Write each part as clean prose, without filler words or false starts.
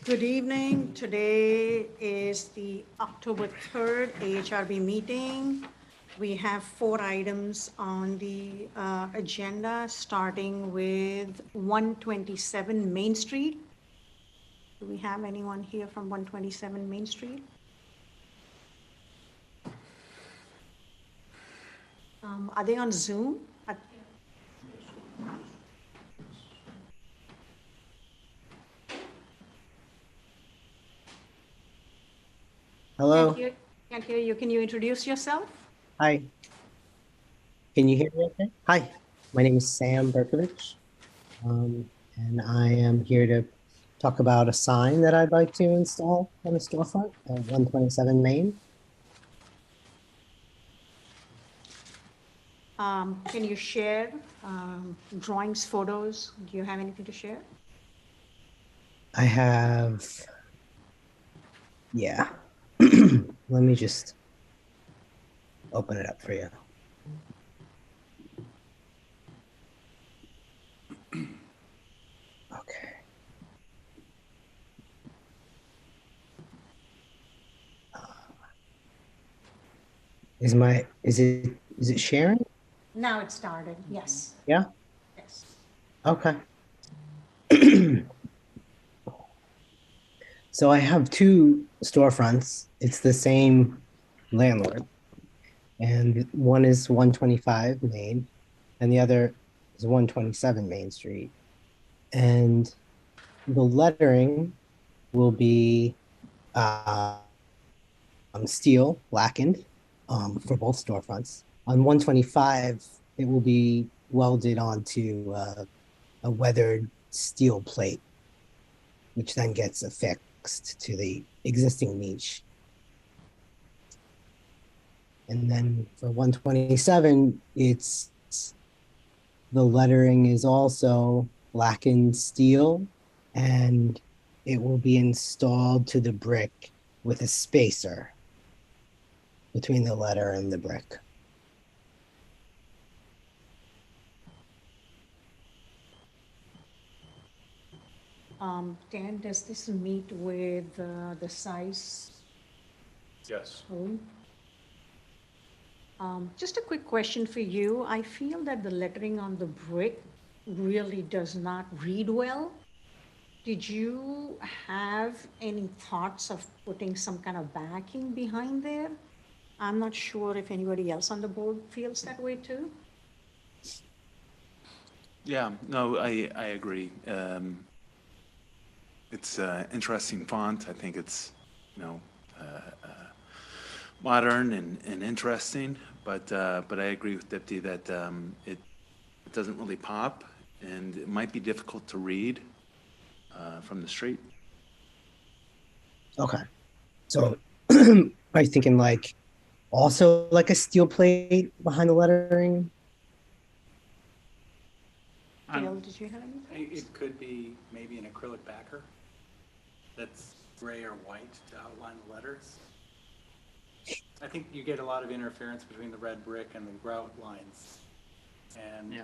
Good evening. Today is the October 3rd AHRB meeting. We have 4 items on the agenda, starting with 127 Main Street. Do we have anyone here from 127 Main Street? Are they on Zoom? Hello. Can't hear you. Can you introduce yourself? Hi. Can you hear me okay? Hi. My name is Sam Berkovich, and I am here to talk about a sign that I'd like to install on the storefront at 127 Main. Can you share drawings, photos? Do you have anything to share? I have, yeah. Let me just open it up for you. Okay. Is it sharing? Now it started, yes. Yeah? Yes. Okay. So I have 2 storefronts. It's the same landlord. And one is 125 Main, and the other is 127 Main Street. And the lettering will be steel blackened for both storefronts. On 125, it will be welded onto a weathered steel plate, which then gets affixed to the existing niche. And then for 127, the lettering is also blackened steel, and it will be installed to the brick with a spacer between the letter and the brick. Dan, does this meet with the size? Yes. Just a quick question for you. I feel that the lettering on the brick really does not read well. Did you have any thoughts of putting some kind of backing behind there? I'm not sure if anybody else on the board feels that way too. Yeah, no, I agree. It's interesting font. I think it's, you know, modern and interesting, but I agree with Dipti that it doesn't really pop, and it might be difficult to read from the street. Okay. So are you thinking like also like a steel plate behind the lettering? Dale, did you have anything? It could be maybe an acrylic backer that's gray or white to outline the letters. I think you get a lot of interference between the red brick and the grout lines. And Yeah,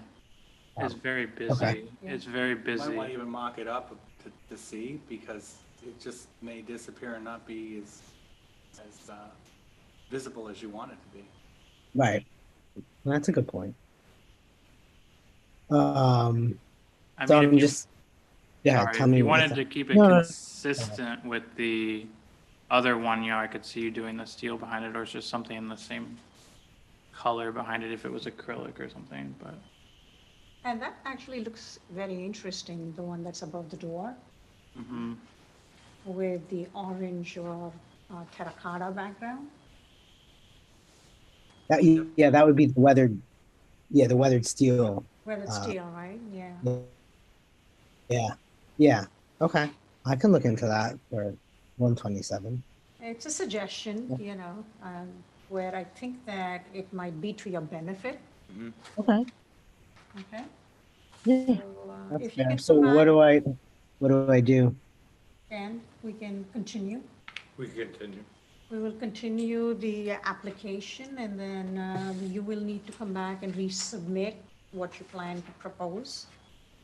it's very busy. Okay. It's very you busy. might want to even mock it up to see, because it just may disappear and not be as visible as you want it to be. Right. That's a good point. I So mean, I'm just, yeah, sorry, tell if me you what wanted to keep it No, no. consistent with the other one, yeah, I could see you doing the steel behind it, or it's just something in the same color behind it if it was acrylic or something, but. And that actually looks very interesting, the one that's above the door Mm-hmm. with the orange or terracotta background. Yeah, that would be the weathered steel. Well, it's steel, right? Yeah. Yeah. Okay. I can look into that for 127. It's a suggestion, where I think that it might be to your benefit. Okay. Okay. Yeah, So that's if you fair. can So come back what do I do? and we can continue. We can continue. We will continue the application, and then you will need to come back and resubmit what you plan to propose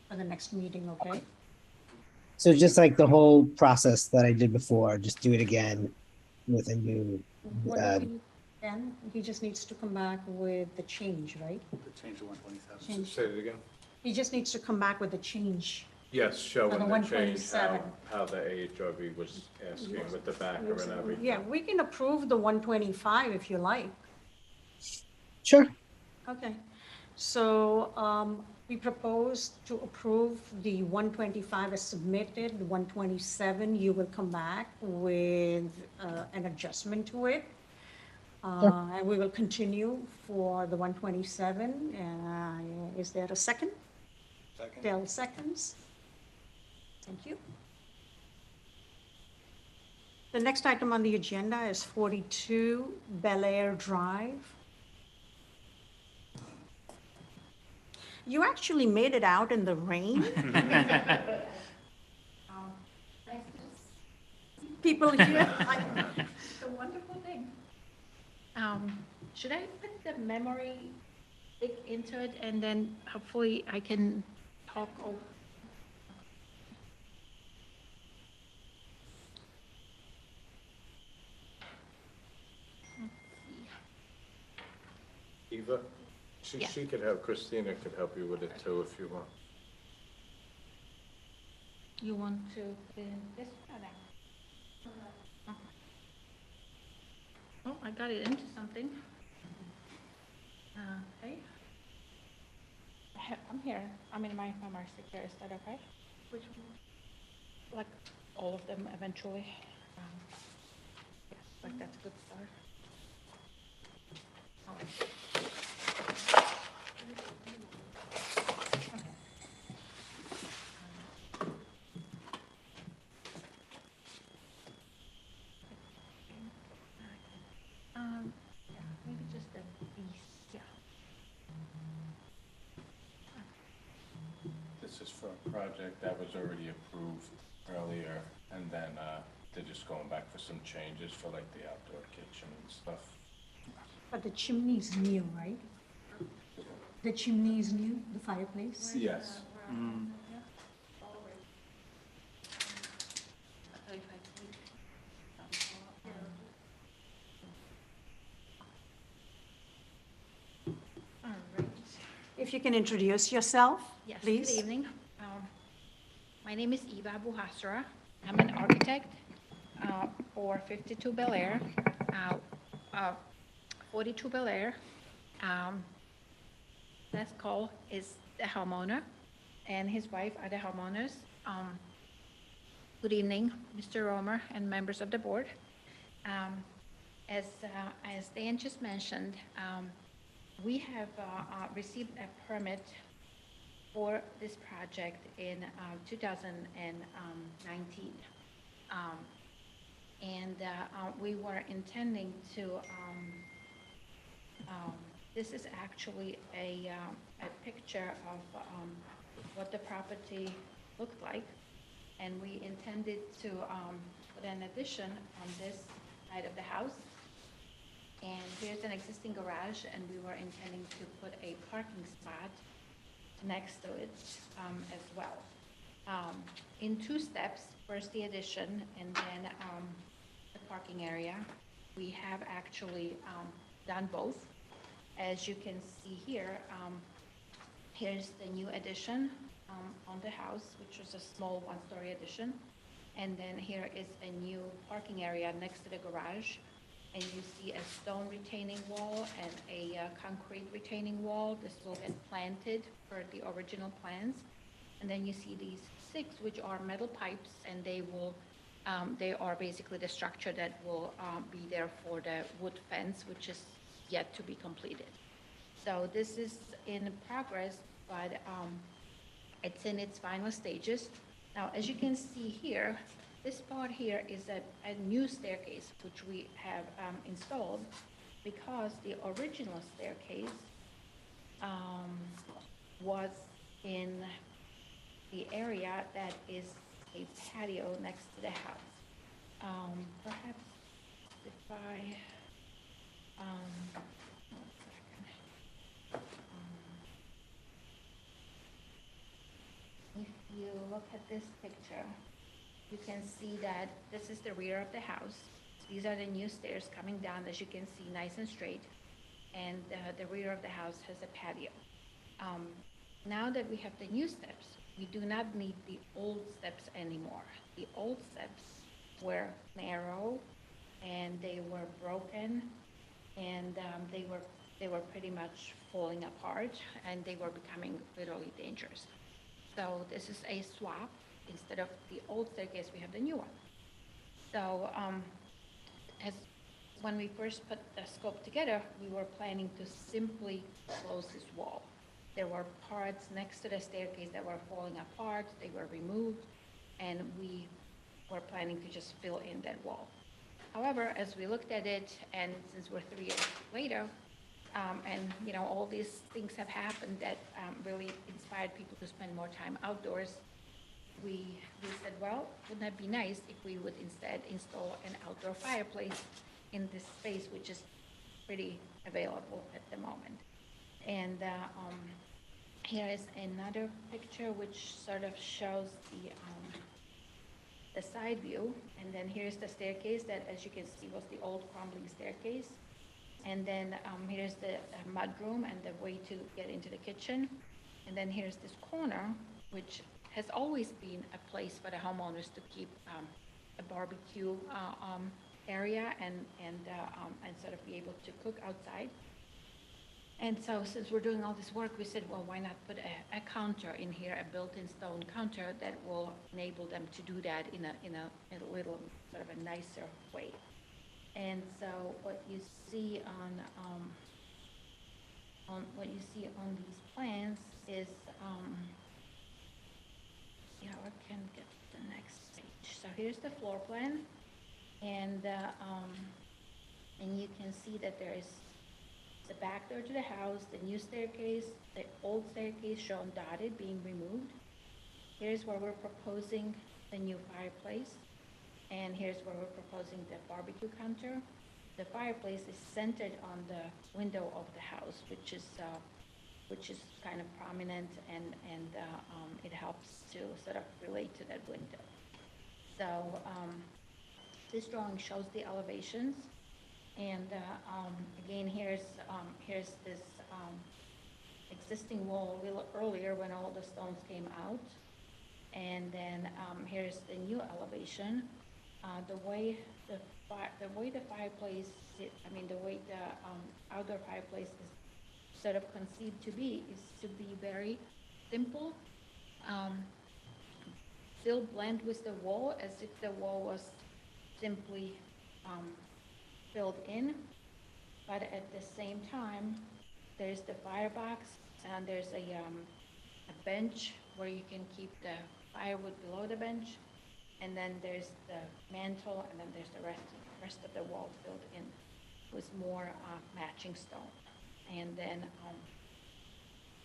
for the next meeting, okay? So just like the whole process that I did before, just do it again with a new, What uh, if he, then he just needs to come back with the change, right? To change to 127. Change. Say it again? He just needs to come back with the change. Yes, showing the the change, 127. how the AHRB was asking with the backer and everything. Yeah, we can approve the 125 if you like. sure. Okay, so we propose to approve the 125 as submitted, the 127, you will come back with an adjustment to it. And we will continue for the 127. Is there a second? Second? Dell seconds. Thank you. The next item on the agenda is 42 Bel Air Drive. You actually made it out in the rain. People here, It's a wonderful thing. Should I put the memory stick into it and then hopefully I can talk over? Eva, Yeah. she could help, Christina could help you with it too if you want. You want to put in this or that? Oh, I got it into something. Okay. I'm here. I'm in my memory stick here. Is that okay? Which one? Like all of them eventually. Yes, like that's a good start. All right. Yeah, maybe just a piece, yeah. This is for a project that was already approved earlier, and then they're just going back for some changes for like the outdoor kitchen and stuff. but the chimney is new, right? The chimney is new, the fireplace? Yes. All right. If you can introduce yourself, Yes, please. good evening. My name is Eva Buhasra. I'm an architect for 52 Bel Air, 42 Bel Air. Les Cole is the homeowner, and his wife are the homeowners. Good evening, Mr. Romer and members of the board. As Dan just mentioned, we have received a permit for this project in 2019. We were intending to, this is actually a picture of what the property looked like. And we intended to put an addition on this side of the house. And here's an existing garage, and we were intending to put a parking spot next to it as well. In two steps, first the addition and then the parking area. We have actually done both. As you can see here, here's the new addition on the house, which was a small one-story addition. And then here is a new parking area next to the garage. And you see a stone retaining wall and a concrete retaining wall. This will get planted per the original plans. And then you see these 6, which are metal pipes, and they are basically the structure that will be there for the wood fence, which is yet to be completed. So this is in progress, but it's in its final stages. Now, as you can see here, this part here is a new staircase, which we have installed because the original staircase was in the area that is a patio next to the house. Perhaps if I, one second. If you look at this picture, you can see that this is the rear of the house. These are the new stairs coming down, as you can see, nice and straight. And the rear of the house has a patio. Now that we have the new steps, we do not need the old steps anymore. The old steps were narrow and they were broken, and they were pretty much falling apart, and they were becoming literally dangerous. So this is a swap. Instead of the old staircase, we have the new one. So as when we first put the scope together, we were planning to simply close this wall. There were parts next to the staircase that were falling apart, they were removed, and we were planning to just fill in that wall. However, as we looked at it, and since we're 3 years later, and you know, all these things have happened that really inspired people to spend more time outdoors, we said, well, wouldn't that be nice if we would instead install an outdoor fireplace in this space, which is pretty available at the moment. And here is another picture which sort of shows the side view. And then here's the staircase that, as you can see, was the old crumbling staircase. And then here's the mudroom and the way to get into the kitchen. And then here's this corner, which has always been a place for the homeowners to keep a barbecue area and sort of be able to cook outside. And so since we're doing all this work, we said, well, why not put a counter in here, a built-in stone counter that will enable them to do that in a little sort of a nicer way. And so what you see on these plans is, yeah, I can get to the next page. So here's the floor plan, and you can see that there is the back door to the house, the new staircase, the old staircase shown dotted being removed. Here's where we're proposing the new fireplace, and here's where we're proposing the barbecue counter. The fireplace is centered on the window of the house, which is kind of prominent, and it helps to sort of relate to that window. So this drawing shows the elevations, and again, here's this existing wall a little earlier when all the stones came out, and then here's the new elevation. The way the fireplace, the way the outdoor fireplace is sort of conceived to be is to be very simple, still blend with the wall as if the wall was simply filled in, but at the same time, there's the firebox, and there's a bench where you can keep the firewood below the bench, and then there's the mantle, and then there's the rest of the wall filled in with more matching stone. And then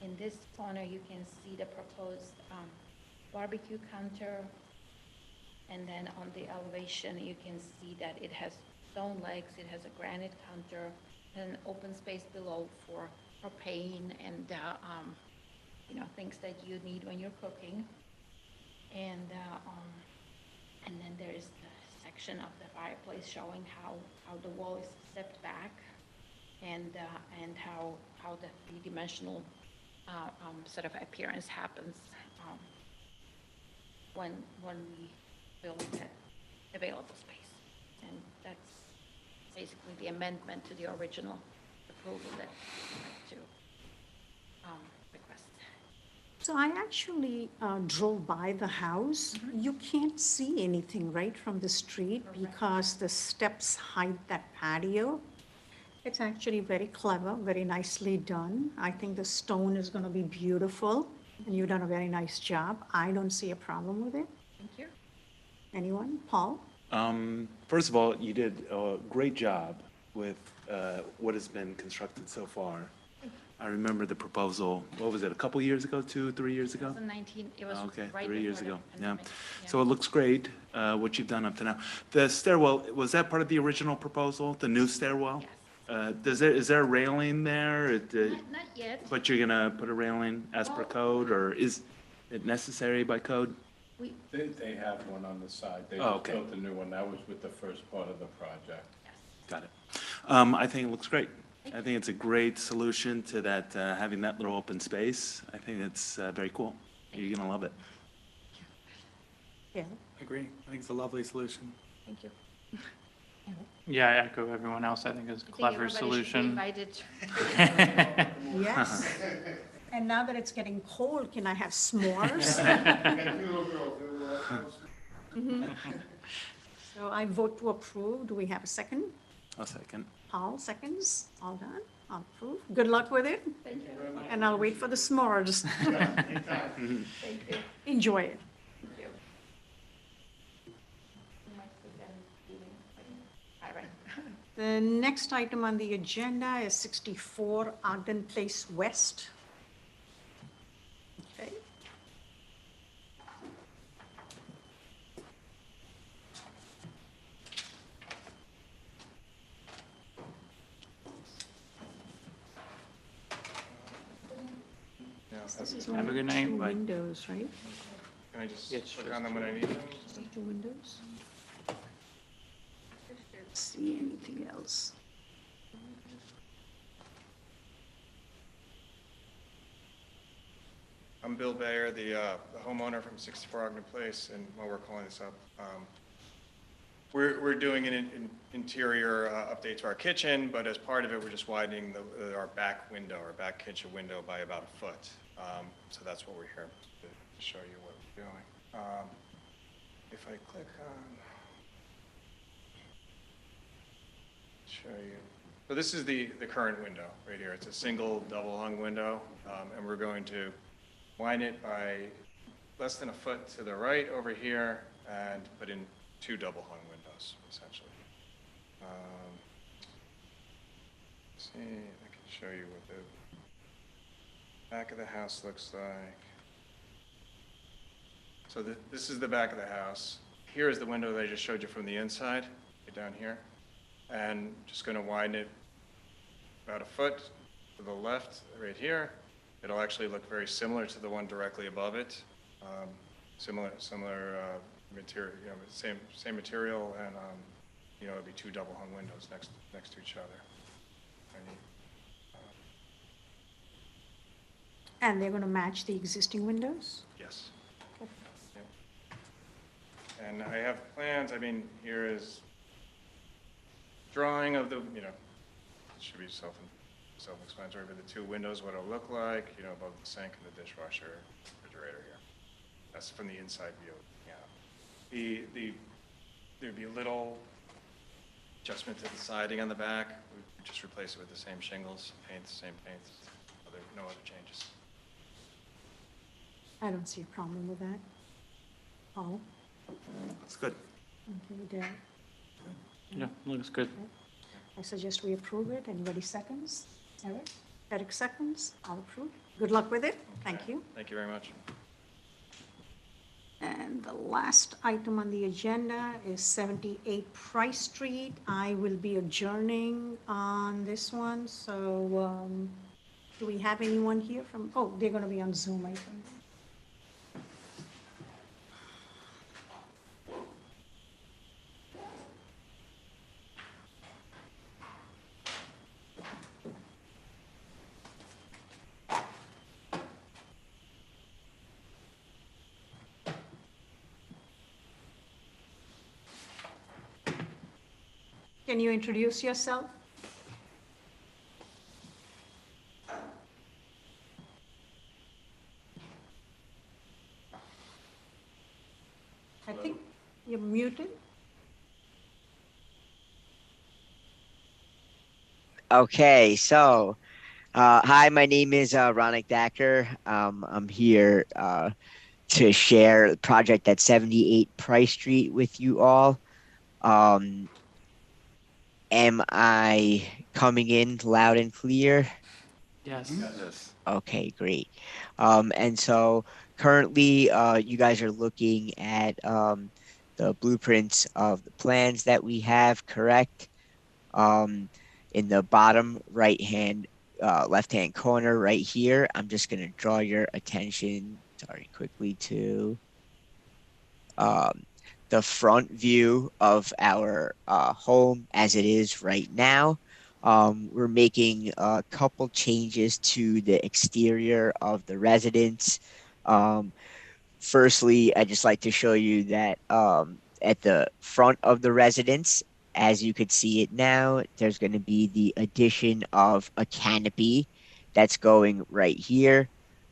in this corner, you can see the proposed barbecue counter, and then on the elevation, you can see that it has stone legs, it has a granite counter, and an open space below for propane and things that you need when you're cooking. And then there is the section of the fireplace showing how the wall is stepped back, and how the three-dimensional sort of appearance happens when we build that available space. And that's basically the amendment to the original approval that I'd like to request. So I actually drove by the house. You can't see anything right from the street because the steps hide that patio. It's actually very clever, very nicely done. I think the stone is going to be beautiful, and you've done a very nice job. I don't see a problem with it. Thank you. Anyone? Paul? First of all, you did a great job with what has been constructed so far. I remember the proposal, what was it, a couple years ago, 2-3 years ago? 2019, it was Okay, right 3 years before ago, the yeah. pandemic. So it looks great, what you've done up to now. The stairwell, was that part of the original proposal, the new stairwell? Yes. Is there a railing there? Not yet. But you're gonna put a railing as per code, or is it necessary by code? We, They have one on the side. They Oh, just okay. built a new one. That was with the first part of the project. Got it. I think it looks great. I think it's a great solution to that, having that little open space. I think it's very cool. You're gonna love it. Yeah. Agree. I think it's a lovely solution. thank you. Yeah, I echo everyone else. I think it's a I think clever everybody should be solution. invited. Yes. And now that it's getting cold, can I have s'mores? So I vote to approve. Do we have a second? A second. Paul seconds. All done. I'll approve. Good luck with it. Thank you. And I'll wait for the s'mores. Thank you. Enjoy it. Thank you. All right. The next item on the agenda is 64 Ogden Place West. Okay. This is Have a only good night. two Bye. windows, right? Can I just Yes, click on them when I need them? Just two windows. Let's see anything else. I'm Bill Bayer, the homeowner from 64 Ogden Place, and while we're calling this up, we're doing an interior update to our kitchen, but as part of it, we're just widening our back window, our back kitchen window by about a foot. So that's what we're here to show you what we're doing. If I click on, show you. So this is the current window right here. It's a single double hung window, and we're going to widen it by less than a foot to the right over here and put in two double hung windows, essentially. See, I can show you what the back of the house looks like. So this is the back of the house. Here is the window that I just showed you from the inside, down here. And just going to widen it about a foot to the left, right here. It'll actually look very similar to the one directly above it. Similar material, same material, and it'll be two double hung windows next to each other. And they're going to match the existing windows? Yes. Yep. And I have plans. I mean, here is drawing of the, it should be self-explanatory, but the two windows, what it'll look like, above the sink and the dishwasher, refrigerator here. That's from the inside view. Yeah. There'd be a little adjustment to the siding on the back. We just replace it with the same shingles, same paint. No other changes. I don't see a problem with that. Paul? That's good. Okay, Derek? Yeah, looks good. I suggest we approve it. Anybody seconds? Eric? Eric seconds. I'll approve. Good luck with it. Thank you. Thank you very much. And the last item on the agenda is 78 Price Street. I will be adjourning on this one, so do we have anyone here from, oh, they're going to be on Zoom, I think. Can you introduce yourself? I think you're muted. Okay, so hi, my name is Ronik Dacker. I'm here to share the project at 78 Price Street with you all. Am I coming in loud and clear? Yes. Yes. Okay, great. And so currently, you guys are looking at the blueprints of the plans that we have, correct? In the bottom left-hand corner right here, I'm just going to draw your attention, sorry, quickly to um, the front view of our home as it is right now. We're making a couple changes to the exterior of the residence. Um, Firstly, I just like to show you that at the front of the residence, as you could see it now, there's going to be the addition of a canopy that's going right here.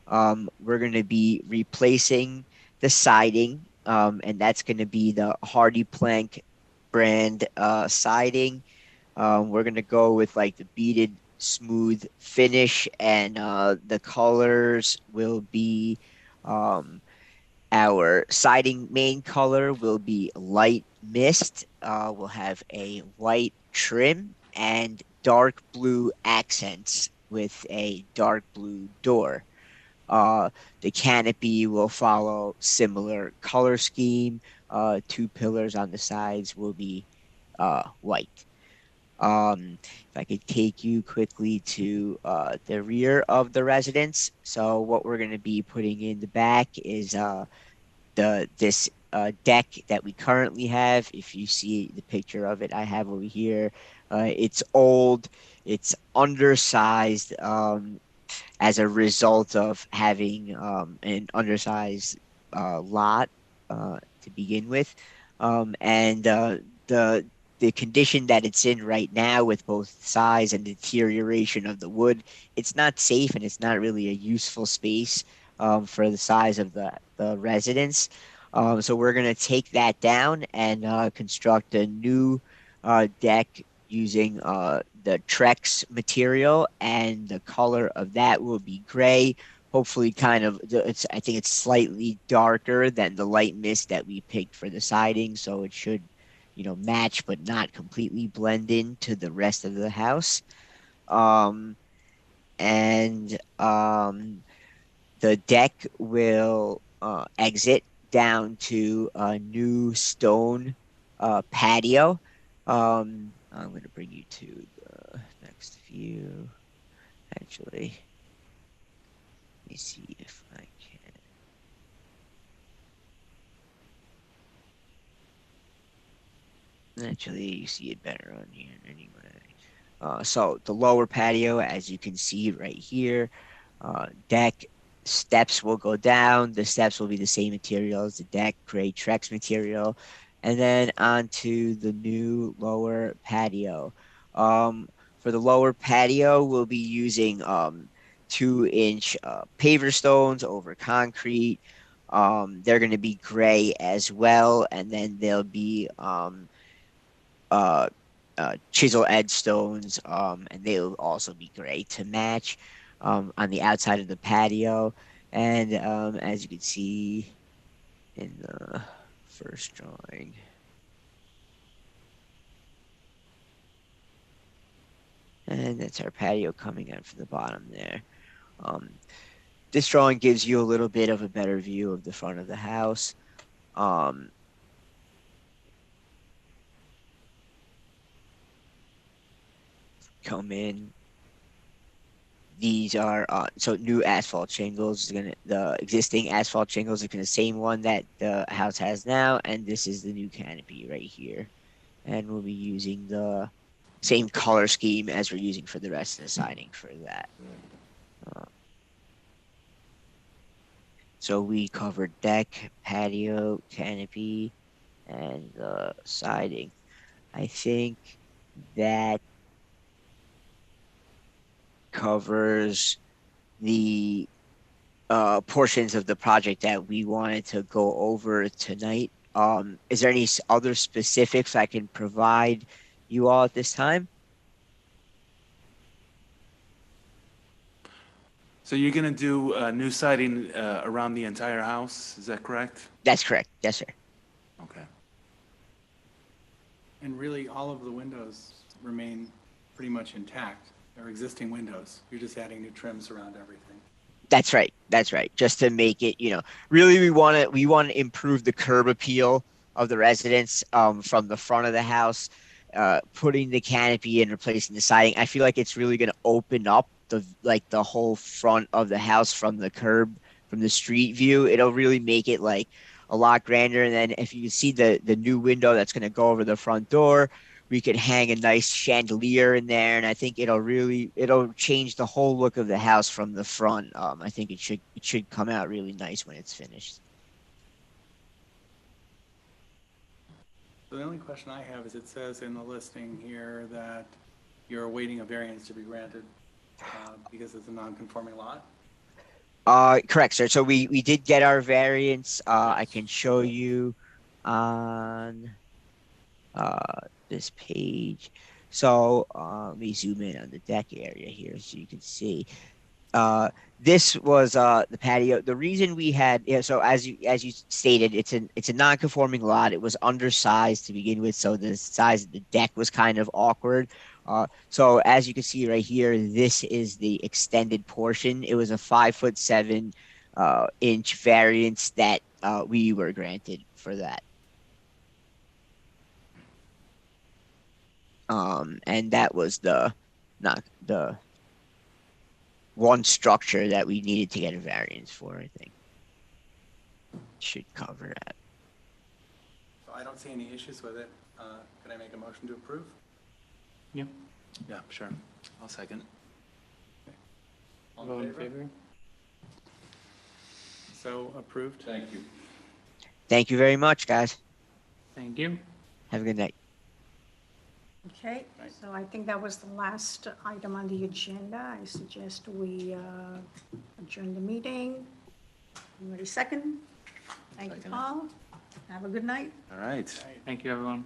We're going to be replacing the siding, and that's going to be the Hardy Plank brand siding. We're going to go with like the beaded smooth finish, and the colors will be our siding main color will be light mist. We'll have a white trim and dark blue accents with a dark blue door. Uh, the canopy will follow similar color scheme. Two pillars on the sides will be white. If I could take you quickly to the rear of the residence. So what we're going to be putting in the back is the this deck that we currently have. If you see the picture of it, I have over here. It's old. It's undersized. As a result of having an undersized lot to begin with. And the the condition that it's in right now, with both size and deterioration of the wood, it's not safe and it's not really a useful space for the size of the residence. So we're going to take that down and construct a new deck using the Trex material, and the color of that will be gray. Hopefully, I think it's slightly darker than the light mist that we picked for the siding, so it should, match but not completely blend into the rest of the house. Um, and The deck will exit down to a new stone patio. I'm going to bring you to the next view. Actually, let me see if I can. Actually, you see it better on here anyway. So the lower patio, as you can see right here, deck steps will go down. The steps will be the same material as the deck, gray Trex material, and then onto the new lower patio. For the lower patio, we'll be using 2-inch paver stones over concrete. They're going to be gray as well, and then they'll be uh, chisel edge stones, and they'll also be gray to match on the outside of the patio. And as you can see in the first drawing, and that's our patio coming out from the bottom there. Um, this drawing gives you a little bit of a better view of the front of the house. Um, Come in. These are so new asphalt shingles. The existing asphalt shingles are the same one that the house has now, and this is the new canopy right here. And we'll be using the same color scheme as we're using for the rest of the siding for that. So we covered deck, patio, canopy, and the siding. I think that covers the portions of the project that we wanted to go over tonight. Is there any other specifics I can provide you all at this time? So you're going to do new siding around the entire house, is that correct? That's correct. Yes, sir. Okay. And really, all of the windows remain pretty much intact. They're existing windows. You're just adding new trims around everything. That's right. That's right. Just to make it, really we want to improve the curb appeal of the residence from the front of the house, putting the canopy and replacing the siding. I feel like it's really going to open up the whole front of the house from the curb, from the street view. It'll really make it like a lot grander. And then if you see the new window that's going to go over the front door, we could hang a nice chandelier in there, and I think it'll change the whole look of the house from the front. I think it should come out really nice when it's finished. So the only question I have is it says in the listing here that you're awaiting a variance to be granted because it's a non-conforming lot. Correct, sir. So we did get our variance. I can show you on this page. So let me zoom in on the deck area here so you can see. This was the patio. The reason we had, yeah, so as you stated, it's a non-conforming lot. It was undersized to begin with, so the size of the deck was kind of awkward. So as you can see right here, this is the extended portion. It was a 5'7" inch variance that we were granted for that. And that was not the one structure that we needed to get a variance for, I think. Should cover that. So I don't see any issues with it. Can I make a motion to approve? Yeah. Yeah, sure. I'll second. All Vote in favor? So approved. Thank you. Thank you very much, guys. Thank you. Have a good night. Okay, so I think that was the last item on the agenda. I suggest we adjourn the meeting. Anybody second? Thank you, Second. Paul. Have a good night. All right. Thank you, everyone.